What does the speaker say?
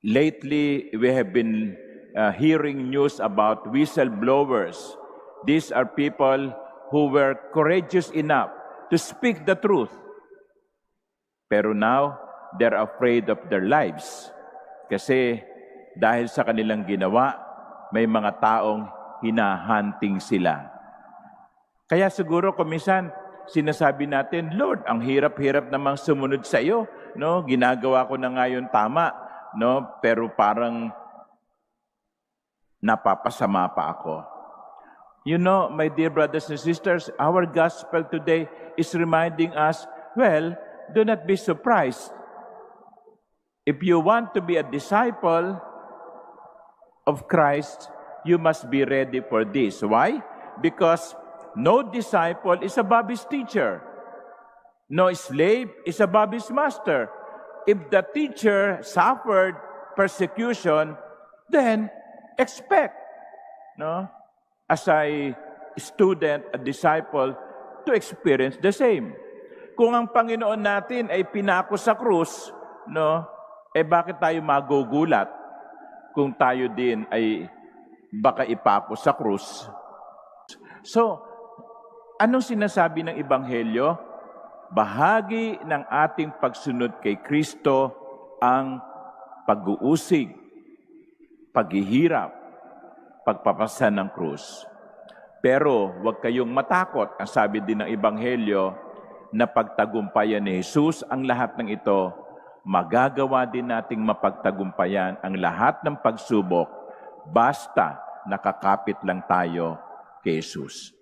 Lately, we have been hearing news about whistleblowers. These are people who were courageous enough to speak the truth. Pero now, they're afraid of their lives. Kasi dahil sa kanilang ginawa, may mga taong hinahunting sila. Kaya siguro kung minsan, sinasabi natin, Lord, ang hirap-hirap namang sumunod sa iyo. No? Ginagawa ko na ngayon tama. No? Pero parang napapasama pa ako. You know, my dear brothers and sisters, our gospel today is reminding us, well, do not be surprised. If you want to be a disciple of Christ, you must be ready for this. Why? Because no disciple is above his teacher. No slave is above his master. If the teacher suffered persecution, then expect, no, as a student, a disciple, to experience the same. Kung ang Panginoon natin ay pinako sa krus, no, bakit tayo magugulat kung tayo din ay baka ipako sa krus? So, anong sinasabi ng Ebanghelyo? Bahagi ng ating pagsunod kay Kristo ang pag-uusig, paghihirap, pagpapasan ng krus. Pero huwag kayong matakot, ang sabi din ng Ebanghelyo, na pagtagumpayan ni Jesus ang lahat ng ito, magagawa din nating mapagtagumpayan ang lahat ng pagsubok, basta nakakapit lang tayo kay Jesus.